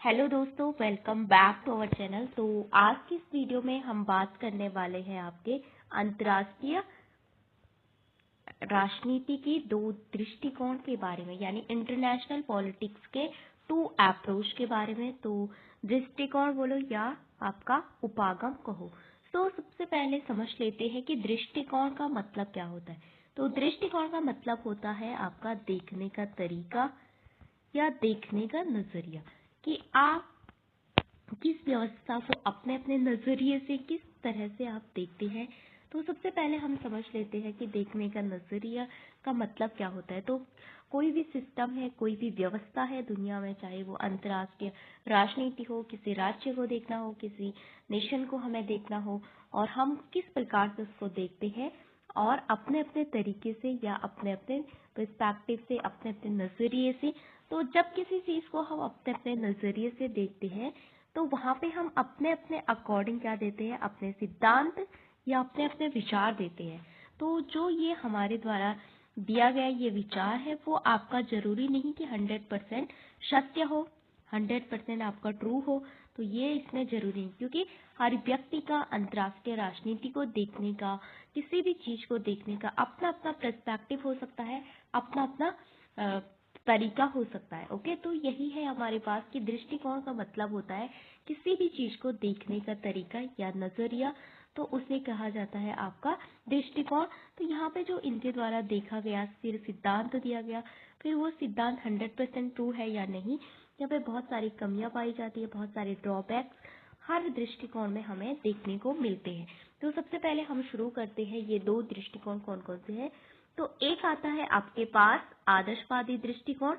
Hello दोस्तों, welcome back to our channel. तो आज की इस वीडियो में हम बात करने वाले हैं आपके अंतर्राष्ट्रीय राजनीति की दो दृष्टिकोण के बारे में, यानी इंटरनेशनल पॉलिटिक्स के टू अप्रोच के बारे में। तो दृष्टिकोण बोलो या आपका उपागम कहो। तो सबसे पहले समझ लेते हैं कि दृष्टिकोण का मतलब क्या होता है। तो दृष्टिकोण का मतलब होता है आपका देखने का तरीका या देखने का नजरिया, कि आप किस व्यवस्था को अपने अपने नजरिए से किस तरह से आप देखते हैं। तो सबसे पहले हम समझ लेते हैं कि देखने का नजरिया का मतलब क्या होता है। तो कोई भी सिस्टम है, कोई भी व्यवस्था है दुनिया में, चाहे वो अंतर्राष्ट्रीय राजनीति हो, किसी राज्य को देखना हो, किसी नेशन को हमें देखना हो, और हम किस प्रकार से उसको देखते हैं और अपने अपने तरीके से या अपने अपने पर्सपेक्टिव से, अपने अपने नजरिए से। तो जब किसी चीज को हम अपने अपने नजरिए से देखते हैं तो वहां पे हम अपने अपने अकॉर्डिंग क्या देते हैं, अपने सिद्धांत या अपने अपने विचार देते हैं। तो जो ये हमारे द्वारा दिया गया ये विचार है वो आपका जरूरी नहीं कि 100% सत्य हो, 100% आपका ट्रू हो। तो ये इसमें जरूरी नहीं, क्योंकि हर व्यक्ति का अंतर्राष्ट्रीय राजनीति को देखने का, किसी भी चीज को देखने का अपना अपना पर्सपेक्टिव हो सकता है, अपना अपना तरीका हो सकता है। ओके, तो यही है हमारे पास कि दृष्टिकोण का मतलब होता है किसी भी चीज को देखने का तरीका या नजरिया, तो उसे कहा जाता है आपका दृष्टिकोण। तो यहाँ पे जो इनके द्वारा देखा गया फिर सिद्धांत दिया गया, फिर वो सिद्धांत 100% ट्रू है या नहीं, यहाँ पे बहुत सारी कमियां पाई जाती है, बहुत सारे ड्रॉबैक्स हर दृष्टिकोण में हमें देखने को मिलते हैं। तो सबसे पहले हम शुरू करते हैं ये दो दृष्टिकोण कौन कौन से हैं। तो एक आता है आपके पास आदर्शवादी दृष्टिकोण।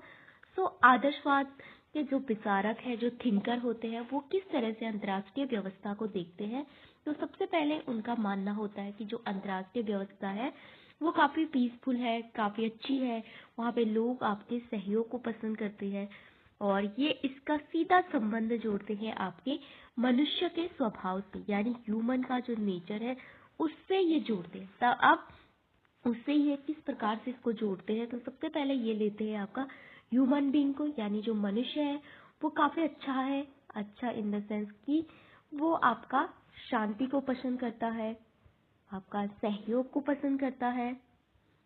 सो आदर्शवाद के जो विचारक है, जो थिंकर होते हैं, वो किस तरह से अंतर्राष्ट्रीय व्यवस्था को देखते हैं। तो सबसे पहले उनका मानना होता है कि जो अंतर्राष्ट्रीय व्यवस्था है वो काफी पीसफुल है, काफी अच्छी है, वहाँ पे लोग आपके सहयोग को पसंद करते हैं, और ये इसका सीधा संबंध जोड़ते हैं आपके मनुष्य के स्वभाव से, यानी ह्यूमन का जो नेचर है उससे ये जोड़ते हैं। तब अब उससे ये किस प्रकार से इसको जोड़ते हैं, तो सबसे पहले ये लेते हैं आपका ह्यूमन बीइंग को, यानी जो मनुष्य है वो काफी अच्छा है। अच्छा इन द सेंस कि वो आपका शांति को पसंद करता है, आपका सहयोग को पसंद करता है,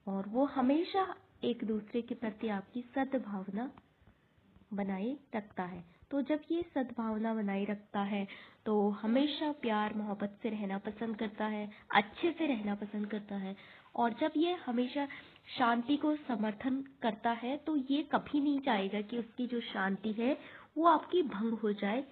और वो हमेशा एक दूसरे के प्रति आपकी सद्भावना बनाए रखता है। तो जब ये सद्भावना बनाए रखता है तो हमेशा प्यार मोहब्बत से रहना पसंद करता है, अच्छे से रहना पसंद करता है, और जब ये हमेशा शांति को समर्थन करता है तो ये कभी नहीं चाहेगा कि उसकी जो शांति है वो आपकी भंग हो जाए,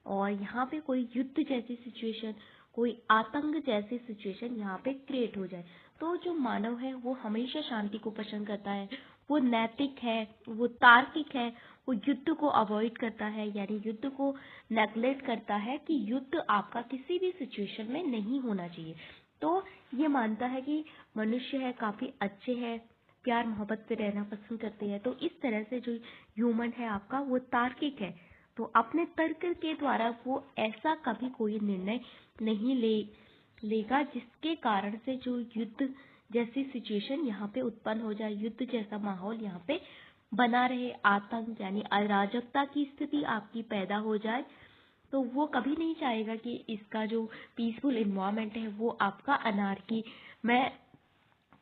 और यहाँ पे कोई युद्ध जैसी सिचुएशन, कोई आतंक जैसी सिचुएशन यहाँ पे क्रिएट हो जाए। तो जो मानव है वो हमेशा शांति को पसंद करता है, वो नैतिक है, वो तार्किक है, वो युद्ध को अवॉइड करता है, यानी युद्ध को नेग्लेक्ट करता है कि युद्ध आपका किसी भी सिचुएशन में नहीं होना चाहिए। तो ये मानता है कि मनुष्य है काफी अच्छे हैं, प्यार मोहब्बत से रहना पसंद करते हैं। तो इस तरह से जो ह्यूमन है आपका वो तार्किक है। तो अपने तर्क के द्वारा वो ऐसा कभी कोई निर्णय नहीं लेगा जिसके कारण से जो युद्ध जैसी सिचुएशन यहाँ पे उत्पन्न हो जाए, युद्ध जैसा माहौल यहाँ पे बना रहे, आतंक यानी अराजकता की स्थिति आपकी पैदा हो जाए। तो वो कभी नहीं चाहेगा कि इसका जो पीसफुल इन्वायरमेंट है वो आपका अनार्की में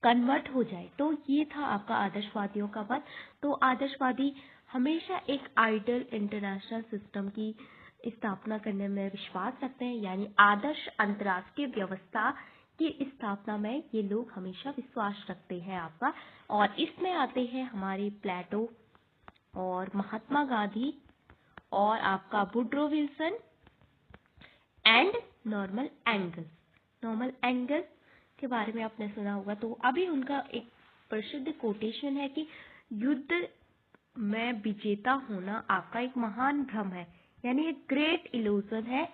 कन्वर्ट हो जाए। तो ये था आपका आदर्शवादियों का मत। तो आदर्शवादी हमेशा एक आइडियल इंटरनेशनल सिस्टम की स्थापना करने में विश्वास रखते हैं, यानी आदर्श अंतर्राष्ट्रीय व्यवस्था की स्थापना में ये लोग हमेशा विश्वास रखते हैं आपका। और इसमें आते हैं हमारे प्लेटो और महात्मा गांधी और आपका Woodrow Wilson and Norman angles. Norman angles के बारे में आपने सुना होगा। तो अभी उनका एक प्रसिद्ध कोटेशन है कि युद्ध में विजेता होना आपका एक महान भ्रम है, यानी एक ग्रेट इल्यूजन है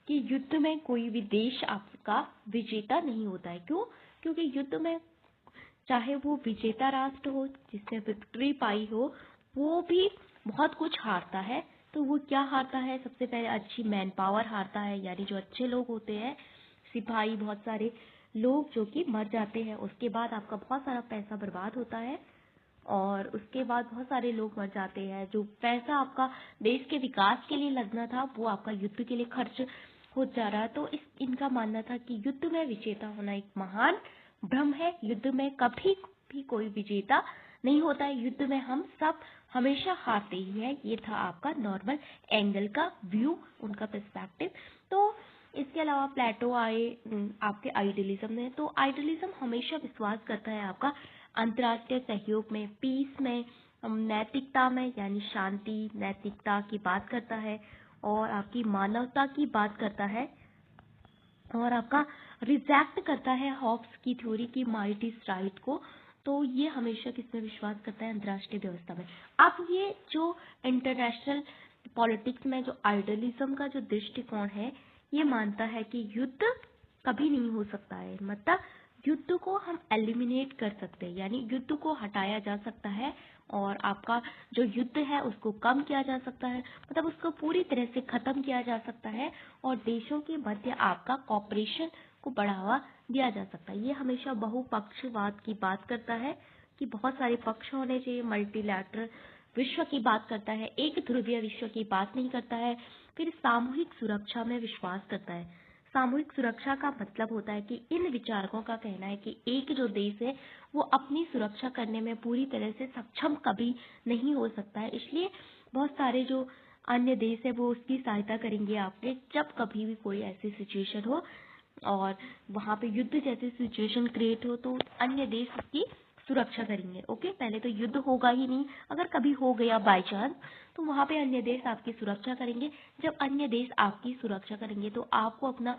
कि युद्ध में कोई भी देश आपका विजेता नहीं होता है। क्यों? क्योंकि युद्ध में चाहे वो विजेता राष्ट्र हो जिसने विक्ट्री पाई हो, वो भी बहुत कुछ हारता है। तो वो क्या हारता है? सबसे पहले अच्छी मैन पावर हारता है, यानी जो अच्छे लोग होते हैं, सिपाही, बहुत सारे लोग जो कि मर जाते हैं। उसके बाद आपका बहुत सारा पैसा बर्बाद होता है, और उसके बाद बहुत सारे लोग मर जाते हैं। जो पैसा आपका देश के विकास के लिए लगना था वो आपका युद्ध के लिए खर्च हो जा रहा है। तो इनका मानना था कि युद्ध में विजेता होना एक महान भ्रम है। युद्ध में कभी भी कोई विजेता नहीं होता है, युद्ध में हम सब हमेशा हारते ही है। ये था आपका नॉर्मल एंगल का व्यू, उनका पर्सपेक्टिव। तो इसके अलावा प्लेटो आए आपके आइडियलिज्म में। तो आइडियलिज्म हमेशा विश्वास करता है आपका अंतर्राष्ट्रीय सहयोग में, पीस में, नैतिकता में, यानी शांति नैतिकता की बात करता है और आपकी मानवता की बात करता है और आपका रिजेक्ट करता है हॉब्स की थ्योरी की माइट इज राइट को। तो ये हमेशा किसमें विश्वास करता है? अंतर्राष्ट्रीय व्यवस्था में। अब ये जो इंटरनेशनल पॉलिटिक्स में जो आइडियलिज्म का जो दृष्टिकोण है, ये मानता है कि युद्ध कभी नहीं हो सकता है। मतलब युद्ध को हम एलिमिनेट कर सकते हैं, यानी युद्ध को हटाया जा सकता है और आपका जो युद्ध है उसको कम किया जा सकता है, मतलब उसको पूरी तरह से खत्म किया जा सकता है और देशों के मध्य आपका कॉपरेशन को बढ़ावा दिया जा सकता है। ये हमेशा बहुपक्षवाद की बात करता है कि बहुत सारे पक्ष होने चाहिए, मल्टीलैटरल विश्व की बात करता है, एक ध्रुवीय विश्व की बात नहीं करता है। फिर सामूहिक सुरक्षा में विश्वास करता है। सामूहिक सुरक्षा का मतलब होता है कि इन विचारकों का कहना है कि एक जो देश है वो अपनी सुरक्षा करने में पूरी तरह से सक्षम कभी नहीं हो सकता है, इसलिए बहुत सारे जो अन्य देश है वो उसकी सहायता करेंगे आपके जब कभी भी कोई ऐसी सिचुएशन हो और वहां पे युद्ध जैसी सिचुएशन क्रिएट हो तो अन्य देश उसकी सुरक्षा करेंगे। ओके, पहले तो युद्ध होगा ही नहीं, अगर कभी हो गया बाय चांस तो वहां पे अन्य देश आपकी सुरक्षा करेंगे। जब अन्य देश आपकी सुरक्षा करेंगे तो आपको अपना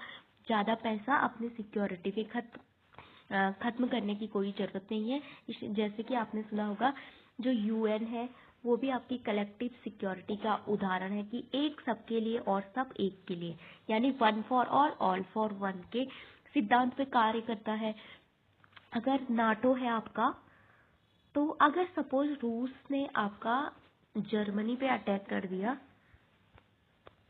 ज्यादा पैसा अपनी सिक्योरिटी पे खत्म करने की कोई जरूरत नहीं है। जैसे कि आपने सुना होगा जो यूएन है वो भी आपकी कलेक्टिव सिक्योरिटी का उदाहरण है कि एक सबके लिए और सब एक के लिए, यानी one for all for one के सिद्धांत पे कार्य करता है। अगर नाटो है आपका, तो अगर सपोज रूस ने आपका जर्मनी पे अटैक कर दिया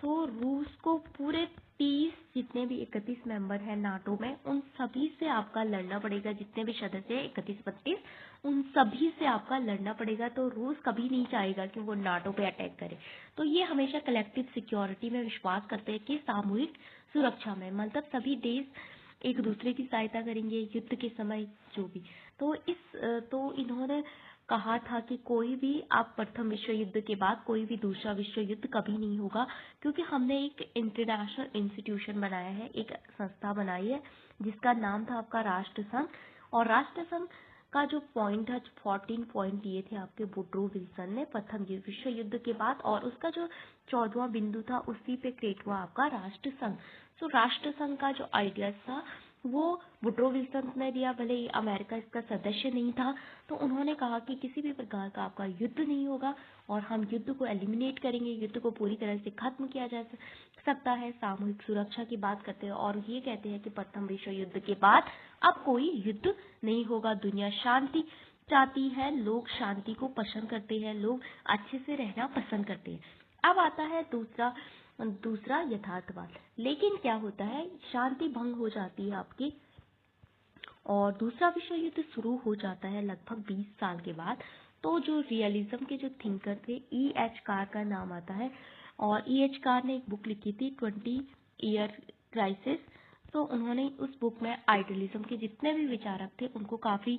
तो रूस को पूरे 30 जितने भी 31 मेंबर है नाटो में उन सभी से आपका लड़ना पड़ेगा। जितने भी सदस्य है 31-32 उन सभी से आपका लड़ना पड़ेगा। तो रूस कभी नहीं चाहेगा कि वो नाटो पे अटैक करे। तो ये हमेशा कलेक्टिव सिक्योरिटी में विश्वास करते हैं कि सामूहिक सुरक्षा में, मतलब सभी देश एक दूसरे की सहायता करेंगे युद्ध के समय जो भी। तो इन्होंने कहा था कि कोई भी आप प्रथम विश्व युद्ध के बाद कोई भी दूसरा विश्व युद्ध कभी नहीं होगा, क्योंकि हमने एक इंटरनेशनल इंस्टीट्यूशन बनाया है, एक संस्था बनाई है जिसका नाम था आपका राष्ट्र संघ। और राष्ट्र संघ का जो पॉइंट है 14 पॉइंट दिए थे आपके वुड्रो विल्सन ने प्रथम विश्व युद्ध के बाद, और उसका जो 14वां बिंदु था उसी पे क्रिएट हुआ आपका राष्ट्र संघ। तो राष्ट्र संघ का जो आइडिया था वो वुड्रो विल्सन ने दिया, भले ही अमेरिका इसका सदस्य नहीं था। तो उन्होंने कहा कि किसी भी प्रकार का आपका युद्ध नहीं होगा और हम युद्ध को एलिमिनेट करेंगे, युद्ध को पूरी तरह से खत्म किया जा सकता है। सामूहिक सुरक्षा की बात करते हैं और ये कहते हैं कि प्रथम विश्व युद्ध के बाद अब कोई युद्ध नहीं होगा। दुनिया शांति चाहती है, लोग शांति को पसंद करते हैं, लोग अच्छे से रहना पसंद करते हैं। अब आता है दूसरा यथार्थवाद। लेकिन क्या होता है, शांति भंग हो जाती है आपकी और दूसरा विश्व युद्ध शुरू हो जाता है लगभग 20 साल के बाद। तो जो रियलिज्म के जो थिंकर थे E.H. कार का नाम आता है और E.H. कार ने एक बुक लिखी थी 20 ईयर क्राइसिस। तो उन्होंने उस बुक में आइडियलिज्म के जितने भी विचारक थे उनको काफी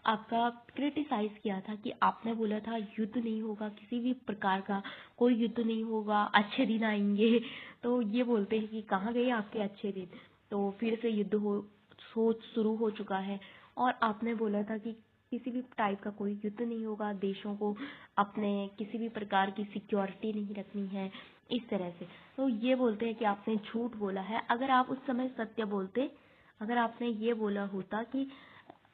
आपका क्रिटिसाइज किया था कि आपने बोला था युद्ध नहीं होगा, किसी भी प्रकार का कोई युद्ध नहीं होगा, अच्छे दिन आएंगे। तो ये बोलते हैं कि कहाँ गए आपके अच्छे दिन, तो फिर से युद्ध हो सोच शुरू हो चुका है। और आपने बोला था कि किसी भी टाइप का कोई युद्ध नहीं होगा, देशों को अपने किसी भी प्रकार की सिक्योरिटी नहीं रखनी है, इस तरह से। तो ये बोलते हैं कि आपने झूठ बोला है। अगर आप उस समय सत्य बोलते, अगर आपने ये बोला होता कि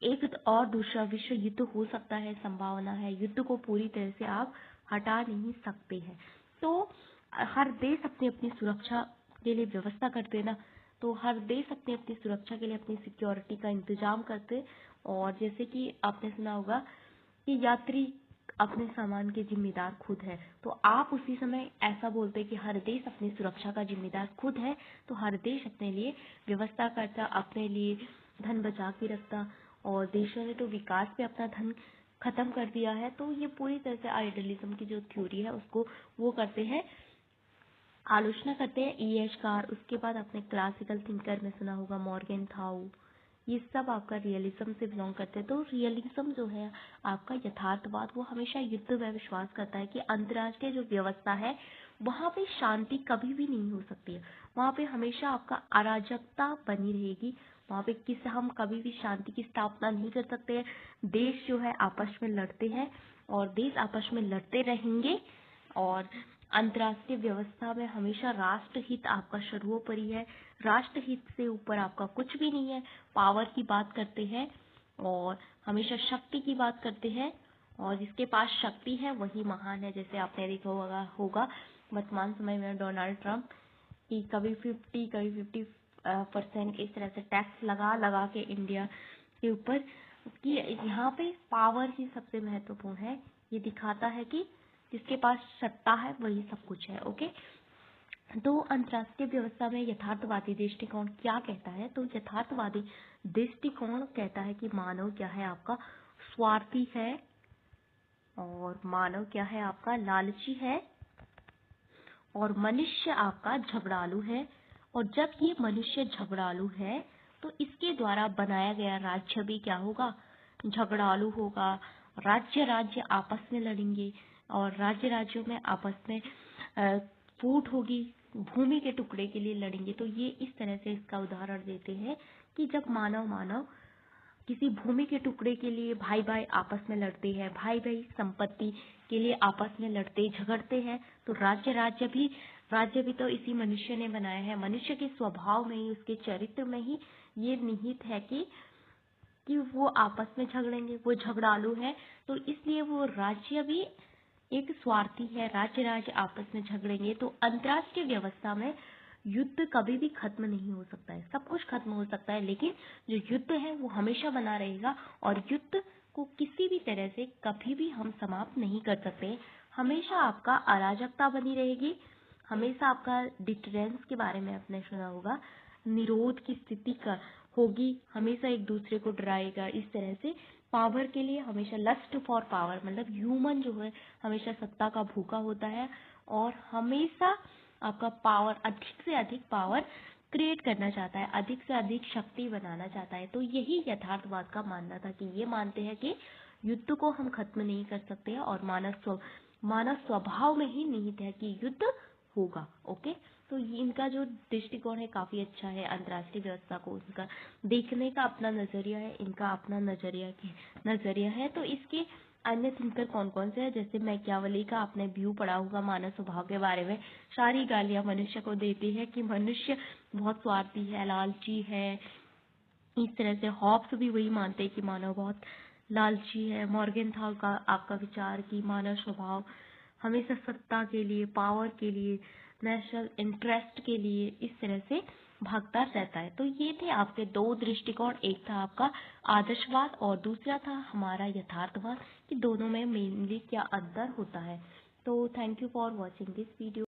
एक और दूसरा विश्व युद्ध हो सकता है, संभावना है, युद्ध को पूरी तरह से आप हटा नहीं सकते हैं। तो हर देश अपनी अपनी सुरक्षा के लिए व्यवस्था करते ना, तो हर देश अपनी अपनी सुरक्षा के लिए अपनी सिक्योरिटी का इंतजाम करते। और जैसे कि आपने सुना होगा कि यात्री अपने सामान के जिम्मेदार खुद है, तो आप उसी समय ऐसा बोलते कि हर देश अपनी सुरक्षा का जिम्मेदार खुद है। तो हर देश अपने लिए व्यवस्था करता, अपने लिए धन बचा के रखता और देशों ने तो विकास पे अपना धन खत्म कर दिया है। तो ये पूरी तरह से आइडियलिज्म की जो थ्योरी है उसको वो करते हैं, आलोचना करते हैं। ईएशकार, उसके बाद आपने क्लासिकल थिंकर में सुना होगा मॉर्गेनथाउ, ये सब आपका रियलिज्म से बिलोंग करते हैं। तो रियलिज्म जो है आपका यथार्थवाद, वो हमेशा युद्ध में विश्वास करता है कि अंतर्राष्ट्रीय जो व्यवस्था है वहाँ पे शांति कभी भी नहीं हो सकती है, वहाँ पे हमेशा आपका अराजकता बनी रहेगी, वहाँ पे हम कभी भी शांति की स्थापना नहीं कर सकते हैं। देश जो है आपस में लड़ते हैं और देश आपस में लड़ते रहेंगे, और अंतर्राष्ट्रीय व्यवस्था में हमेशा राष्ट्रहित आपका सर्वोपरि है, राष्ट्रहित से ऊपर आपका कुछ भी नहीं है। पावर की बात करते हैं और हमेशा शक्ति की बात करते हैं, और जिसके पास शक्ति है वही महान है। जैसे आपने देखा होगा वर्तमान समय में डोनाल्ड ट्रंप कि कभी 50% इस तरह से टैक्स लगा के इंडिया के ऊपर, कि यहाँ पे पावर ही सबसे महत्वपूर्ण है। ये दिखाता है कि जिसके पास सत्ता है वही सब कुछ है। ओके, तो अंतर्राष्ट्रीय व्यवस्था में यथार्थवादी दृष्टिकोण क्या कहता है? तो यथार्थवादी दृष्टिकोण कहता है कि मानव क्या है आपका स्वार्थी है, और मानव क्या है आपका लालची है, और मनुष्य आपका झगड़ालू है। और जब ये मनुष्य झगड़ालू है तो इसके द्वारा बनाया गया राज्य भी क्या होगा? झगड़ालू होगा। राज्य राज्य आपस में लड़ेंगे और राज्य राज्यों में आपस में फूट होगी, भूमि के टुकड़े के लिए लड़ेंगे। तो ये इस तरह से इसका उदाहरण देते हैं कि जब मानव किसी भूमि के टुकड़े के लिए भाई भाई आपस में लड़ते हैं, भाई भाई संपत्ति के लिए आपस में लड़ते झगड़ते हैं, तो राज्य भी तो इसी मनुष्य ने बनाया है। मनुष्य के स्वभाव में ही, उसके चरित्र में ही ये निहित है कि वो आपस में झगड़ेंगे, वो झगड़ालू है। तो इसलिए वो राज्य भी एक स्वार्थी है, राज्य आपस में झगड़ेंगे। तो अंतर्राष्ट्रीय व्यवस्था में युद्ध कभी भी खत्म नहीं हो सकता है। सब कुछ खत्म हो सकता है, लेकिन जो युद्ध है वो हमेशा बना रहेगा, और युद्ध को किसी भी तरह से कभी भी हम समाप्त नहीं कर सकते। हमेशा आपका अराजकता बनी रहेगी, हमेशा आपका डिटरेंस के बारे में आपने सुना होगा, निरोध की स्थिति का होगी, हमेशा एक दूसरे को डराएगा। इस तरह से पावर के लिए हमेशा लस्ट फॉर पावर, मतलब ह्यूमन जो है हमेशा सत्ता का भूखा होता है, और हमेशा आपका पावर, अधिक से अधिक पावर क्रिएट करना चाहता है, अधिक से अधिक शक्ति बनाना चाहता है। तो यही यथार्थवाद का मानना था कि ये मानते हैं कि युद्ध को हम खत्म नहीं कर सकते हैं, और मानव स्वभाव में ही निहित है कि युद्ध होगा। ओके, तो इनका जो दृष्टिकोण है काफी अच्छा है। अंतर्राष्ट्रीय व्यवस्था को उनका देखने का अपना नजरिया है, इनका अपना नजरिया है। तो इसके अन्य थिंकर कौन कौन से हैं? जैसे मैकियावेली का आपने व्यू पढ़ा होगा मानव स्वभाव के बारे में। सारी गालियां मनुष्य को देती है कि मनुष्य बहुत स्वार्थी है, लालची है। इस तरह से हॉब्स भी वही मानते हैं कि मानव बहुत लालची है। मॉर्गेनथाउ का आपका विचार कि मानव स्वभाव हमेशा सत्ता के लिए, पावर के लिए, नेशनल इंटरेस्ट के लिए इस तरह से भागता रहता है। तो ये थे आपके दो दृष्टिकोण, एक था आपका आदर्शवाद और दूसरा था हमारा यथार्थवाद, कि दोनों में मेनली क्या अंतर होता है। तो thank you for watching this video.